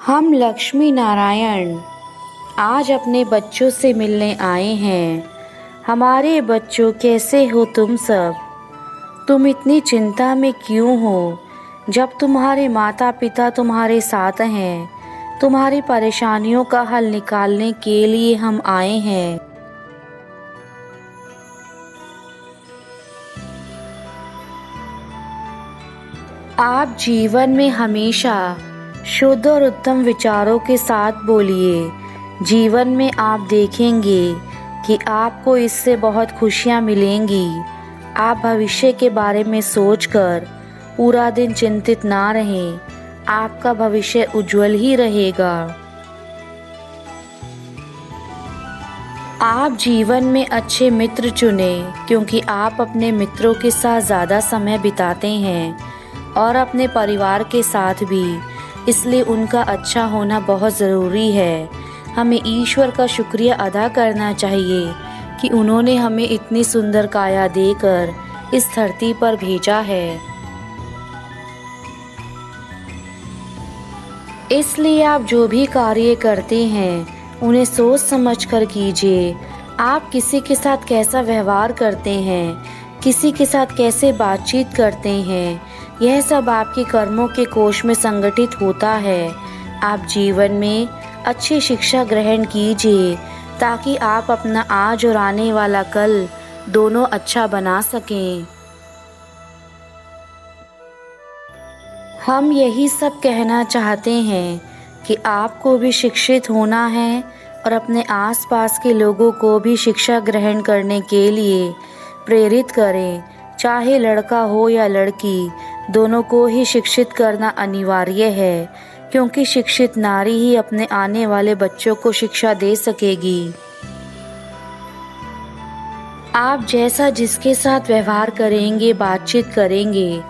हम लक्ष्मी नारायण आज अपने बच्चों से मिलने आए हैं। हमारे बच्चों, कैसे हो तुम सब? तुम इतनी चिंता में क्यों हो जब तुम्हारे माता पिता तुम्हारे साथ हैं? तुम्हारी परेशानियों का हल निकालने के लिए हम आए हैं। आप जीवन में हमेशा शुद्ध और उत्तम विचारों के साथ बोलिए। जीवन में आप देखेंगे कि आपको इससे बहुत खुशियाँ मिलेंगी। आप भविष्य के बारे में सोचकर पूरा दिन चिंतित ना रहें। आपका भविष्य उज्जवल ही रहेगा। आप जीवन में अच्छे मित्र चुनें, क्योंकि आप अपने मित्रों के साथ ज़्यादा समय बिताते हैं और अपने परिवार के साथ भी, इसलिए उनका अच्छा होना बहुत ज़रूरी है। हमें ईश्वर का शुक्रिया अदा करना चाहिए कि उन्होंने हमें इतनी सुंदर काया देकर इस धरती पर भेजा है। इसलिए आप जो भी कार्य करते हैं उन्हें सोच समझ कर कीजिए। आप किसी के साथ कैसा व्यवहार करते हैं, किसी के साथ कैसे बातचीत करते हैं, यह सब आपके कर्मों के कोष में संगठित होता है। आप जीवन में अच्छी शिक्षा ग्रहण कीजिए ताकि आप अपना आज और आने वाला कल दोनों अच्छा बना सकें। हम यही सब कहना चाहते हैं कि आपको भी शिक्षित होना है और अपने आसपास के लोगों को भी शिक्षा ग्रहण करने के लिए प्रेरित करें। चाहे लड़का हो या लड़की, दोनों को ही शिक्षित करना अनिवार्य है, क्योंकि शिक्षित नारी ही अपने आने वाले बच्चों को शिक्षा दे सकेगी। आप जैसा जिसके साथ व्यवहार करेंगे, बातचीत करेंगे,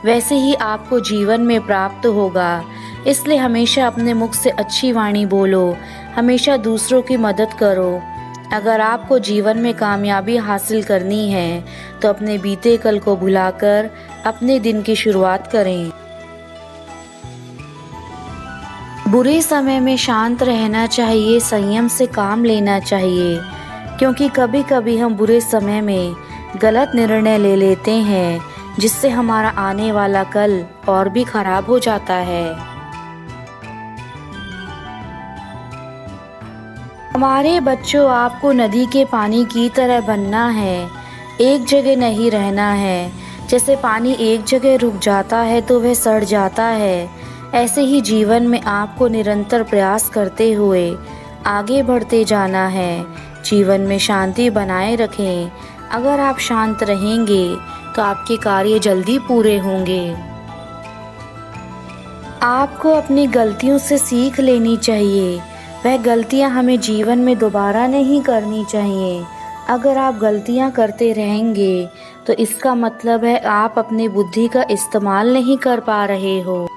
वैसे ही आपको जीवन में प्राप्त होगा। इसलिए हमेशा अपने मुख से अच्छी वाणी बोलो, हमेशा दूसरों की मदद करो। अगर आपको जीवन में कामयाबी हासिल करनी है तो अपने बीते कल को भुलाकर अपने दिन की शुरुआत करें। बुरे समय में शांत रहना चाहिए, संयम से काम लेना चाहिए, क्योंकि कभी कभी हम बुरे समय में गलत निर्णय ले लेते हैं, जिससे हमारा आने वाला कल और भी खराब हो जाता है। हमारे बच्चों, आपको नदी के पानी की तरह बनना है, एक जगह नहीं रहना है। जैसे पानी एक जगह रुक जाता है तो वह सड़ जाता है, ऐसे ही जीवन में आपको निरंतर प्रयास करते हुए आगे बढ़ते जाना है। जीवन में शांति बनाए रखें। अगर आप शांत रहेंगे तो आपके कार्य जल्दी पूरे होंगे। आपको अपनी गलतियों से सीख लेनी चाहिए। वह गलतियां हमें जीवन में दोबारा नहीं करनी चाहिए। अगर आप गलतियां करते रहेंगे तो इसका मतलब है आप अपनी बुद्धि का इस्तेमाल नहीं कर पा रहे हो।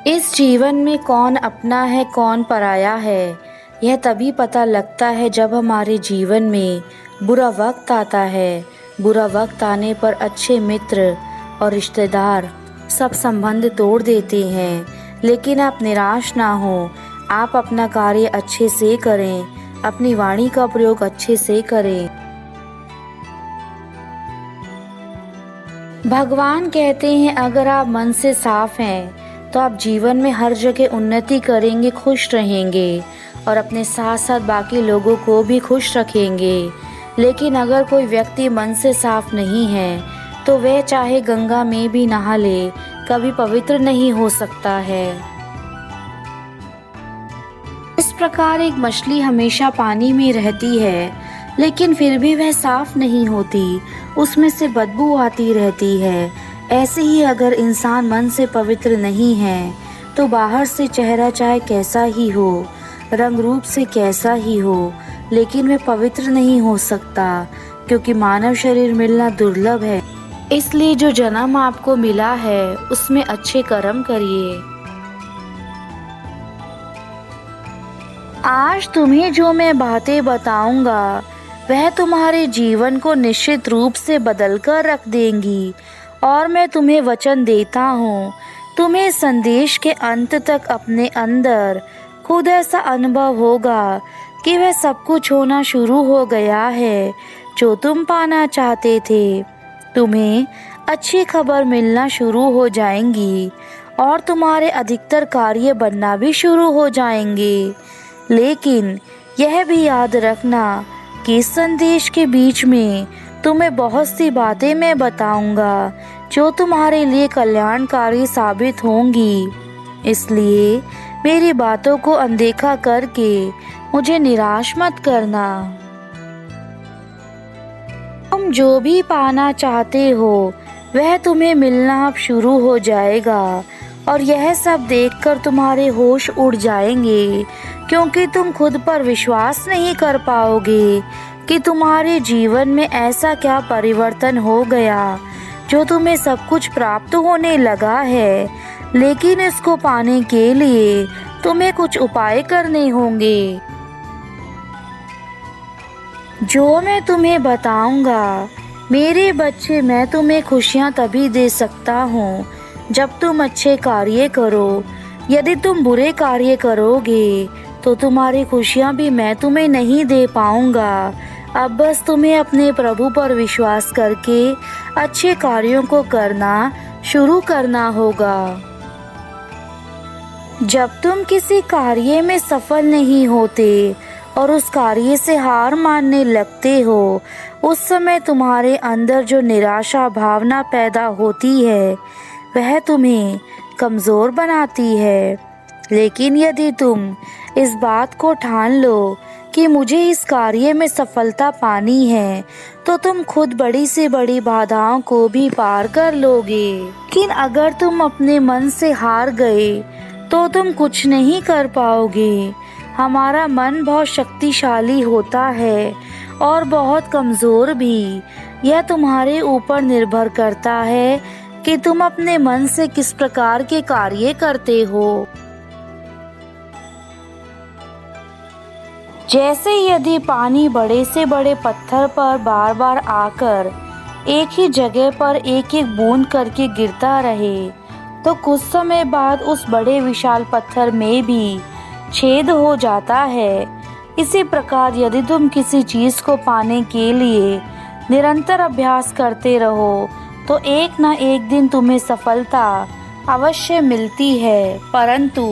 इस जीवन में कौन अपना है, कौन पराया है, यह तभी पता लगता है जब हमारे जीवन में बुरा वक्त आता है। बुरा वक्त आने पर अच्छे मित्र और रिश्तेदार सब संबंध तोड़ देते हैं, लेकिन आप निराश ना हो। आप अपना कार्य अच्छे से करें, अपनी वाणी का प्रयोग अच्छे से करें। भगवान कहते हैं, अगर आप मन से साफ हैं तो आप जीवन में हर जगह उन्नति करेंगे, खुश रहेंगे और अपने साथ साथ बाकी लोगों को भी खुश रखेंगे। लेकिन अगर कोई व्यक्ति मन से साफ नहीं है तो वह चाहे गंगा में भी नहा ले, कभी पवित्र नहीं हो सकता है। इस प्रकार एक मछली हमेशा पानी में रहती है, लेकिन फिर भी वह साफ नहीं होती, उसमें से बदबू आती रहती है। ऐसे ही अगर इंसान मन से पवित्र नहीं है तो बाहर से चेहरा चाहे कैसा ही हो, रंग रूप से कैसा ही हो, लेकिन वह पवित्र नहीं हो सकता, क्योंकि मानव शरीर मिलना दुर्लभ है। इसलिए जो जन्म आपको मिला है उसमें अच्छे कर्म करिए। आज तुम्हें जो मैं बातें बताऊंगा वह तुम्हारे जीवन को निश्चित रूप से बदल कर रख देंगी, और मैं तुम्हें वचन देता हूँ तुम्हें इस संदेश के अंत तक अपने अंदर खुद ऐसा अनुभव होगा कि वह सब कुछ होना शुरू हो गया है जो तुम पाना चाहते थे। तुम्हें अच्छी खबर मिलना शुरू हो जाएंगी और तुम्हारे अधिकतर कार्य बनना भी शुरू हो जाएंगे। लेकिन यह भी याद रखना कि इस संदेश के बीच में तुम्हें बहुत सी बातें मैं बताऊंगा जो तुम्हारे लिए कल्याणकारी साबित होंगी। इसलिए मेरी बातों को अनदेखा करके मुझे निराश मत करना। तुम जो भी पाना चाहते हो वह तुम्हें मिलना अब शुरू हो जाएगा और यह सब देखकर तुम्हारे होश उड़ जाएंगे, क्योंकि तुम खुद पर विश्वास नहीं कर पाओगे कि तुम्हारे जीवन में ऐसा क्या परिवर्तन हो गया जो तुम्हें सब कुछ प्राप्त होने लगा है। लेकिन इसको पाने के लिए तुम्हें कुछ उपाय करने होंगे जो मैं तुम्हें बताऊंगा। मेरे बच्चे, मैं तुम्हें खुशियां तभी दे सकता हूँ जब तुम अच्छे कार्य करो। यदि तुम बुरे कार्य करोगे तो तुम्हारी खुशियां भी मैं तुम्हें नहीं दे पाऊंगा। अब बस तुम्हें अपने प्रभु पर विश्वास करके अच्छे कार्यों को करना शुरू करना होगा। जब तुम किसी कार्य में सफल नहीं होते और उस कार्य से हार मानने लगते हो, उस समय तुम्हारे अंदर जो निराशा भावना पैदा होती है वह तुम्हें कमज़ोर बनाती है। लेकिन यदि तुम इस बात को ठान लो कि मुझे इस कार्य में सफलता पानी है, तो तुम खुद बड़ी से बड़ी बाधाओं को भी पार कर लोगे। लेकिन अगर तुम अपने मन से हार गए तो तुम कुछ नहीं कर पाओगे। हमारा मन बहुत शक्तिशाली होता है और बहुत कमज़ोर भी। यह तुम्हारे ऊपर निर्भर करता है कि तुम अपने मन से किस प्रकार के कार्य करते हो। जैसे यदि पानी बड़े से बड़े पत्थर पर बार बार आकर एक ही जगह पर एक एक बूंद करके गिरता रहे, तो कुछ समय बाद उस बड़े विशाल पत्थर में भी छेद हो जाता है। इसी प्रकार यदि तुम किसी चीज़ को पाने के लिए निरंतर अभ्यास करते रहो तो एक न एक दिन तुम्हें सफलता अवश्य मिलती है। परंतु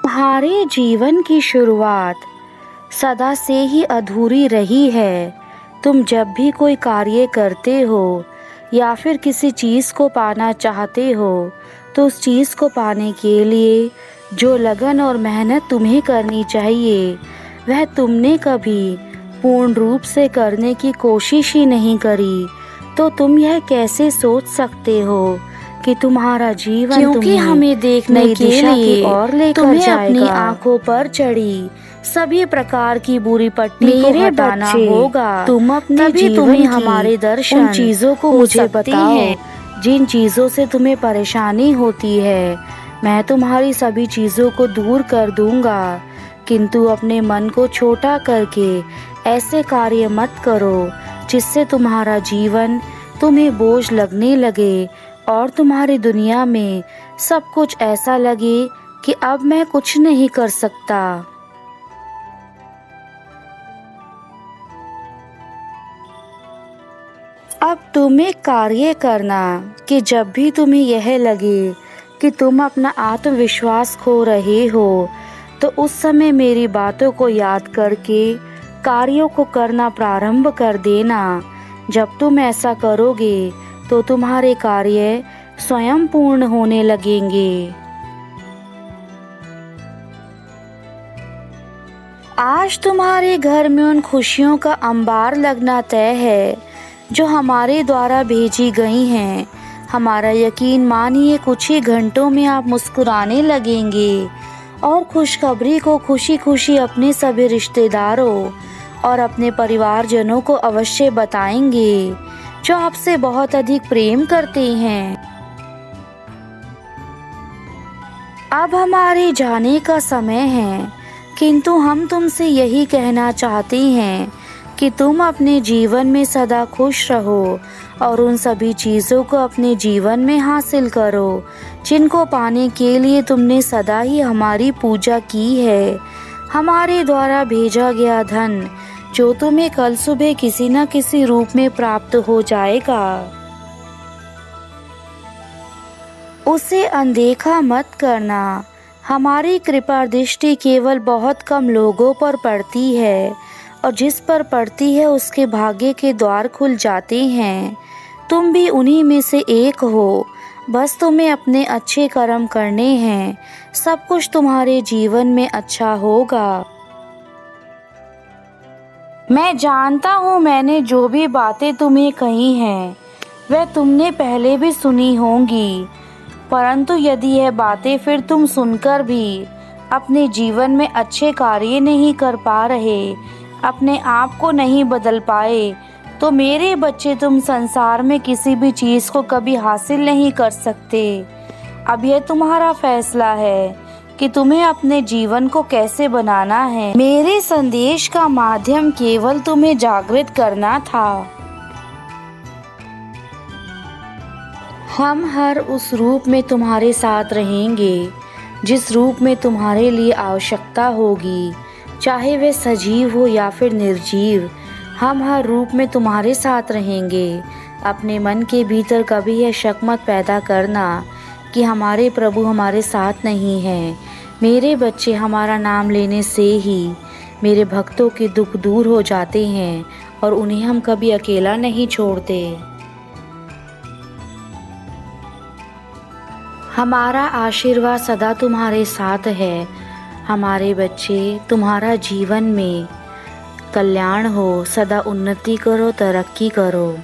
तुम्हारे जीवन की शुरुआत सदा से ही अधूरी रही है। तुम जब भी कोई कार्य करते हो या फिर किसी चीज़ को पाना चाहते हो, तो उस चीज़ को पाने के लिए जो लगन और मेहनत तुम्हें करनी चाहिए वह तुमने कभी पूर्ण रूप से करने की कोशिश ही नहीं करी। तो तुम यह कैसे सोच सकते हो कि तुम्हारा जीवन क्योंकि हमें देखने नई के दिशा की लिए ओर लेकर तुम्हें जाएगा। अपनी आंखों पर चढ़ी सभी प्रकार की बुरी पट्टी को मेरे हटाना बच्चे, होगा। तुम अपने तभी जीवन तुम्हें की हमारे दर्शन उन चीजों को हो मुझे सकती बताओ हैं जिन चीजों से तुम्हें परेशानी होती है। मैं तुम्हारी सभी चीजों को दूर कर दूंगा, किंतु अपने मन को छोटा करके ऐसे कार्य मत करो जिससे तुम्हारा जीवन तुम्हें बोझ लगने लगे और तुम्हारी दुनिया में सब कुछ ऐसा लगे कि अब मैं कुछ नहीं कर सकता। अब तुम एक कार्य करना कि जब भी तुम्हें यह लगे कि तुम अपना आत्मविश्वास खो रहे हो, तो उस समय मेरी बातों को याद करके कार्यों को करना प्रारंभ कर देना। जब तुम ऐसा करोगे तो तुम्हारे कार्य स्वयं पूर्ण होने लगेंगे। आज तुम्हारे घर में उन खुशियों का अंबार लगना तय है जो हमारे द्वारा भेजी गई हैं। हमारा यकीन मानिए कुछ ही घंटों में आप मुस्कुराने लगेंगे और खुशखबरी को खुशी खुशी अपने सभी रिश्तेदारों और अपने परिवारजनों को अवश्य बताएंगे जो आपसे बहुत अधिक प्रेम करते हैं। अब हमारे जाने का समय है, किंतु हम तुमसे यही कहना चाहते हैं कि तुम अपने जीवन में सदा खुश रहो और उन सभी चीज़ों को अपने जीवन में हासिल करो जिनको पाने के लिए तुमने सदा ही हमारी पूजा की है। हमारे द्वारा भेजा गया धन जो तुम्हें कल सुबह किसी न किसी रूप में प्राप्त हो जाएगा, उसे अनदेखा मत करना। हमारी कृपा दृष्टि केवल बहुत कम लोगों पर पड़ती है और जिस पर पड़ती है उसके भाग्य के द्वार खुल जाते हैं। तुम भी उन्हीं में से एक हो। बस तुम्हें अपने अच्छे कर्म करने हैं, सब कुछ तुम्हारे जीवन में अच्छा होगा। मैं जानता हूँ मैंने जो भी बातें तुम्हें कही हैं वह तुमने पहले भी सुनी होंगी, परंतु यदि यह बातें फिर तुम सुनकर भी अपने जीवन में अच्छे कार्य नहीं कर पा रहे, अपने आप को नहीं बदल पाए, तो मेरे बच्चे तुम संसार में किसी भी चीज़ को कभी हासिल नहीं कर सकते। अब यह तुम्हारा फैसला है कि तुम्हें अपने जीवन को कैसे बनाना है। मेरे संदेश का माध्यम केवल तुम्हें जागृत करना था। हम हर उस रूप में तुम्हारे साथ रहेंगे जिस रूप में तुम्हारे लिए आवश्यकता होगी, चाहे वह सजीव हो या फिर निर्जीव। हम हर रूप में तुम्हारे साथ रहेंगे। अपने मन के भीतर कभी यह शक मत पैदा करना कि हमारे प्रभु हमारे साथ नहीं हैं। मेरे बच्चे, हमारा नाम लेने से ही मेरे भक्तों के दुख दूर हो जाते हैं और उन्हें हम कभी अकेला नहीं छोड़ते। हमारा आशीर्वाद सदा तुम्हारे साथ है। हमारे बच्चे, तुम्हारा जीवन में कल्याण हो, सदा उन्नति करो, तरक्की करो।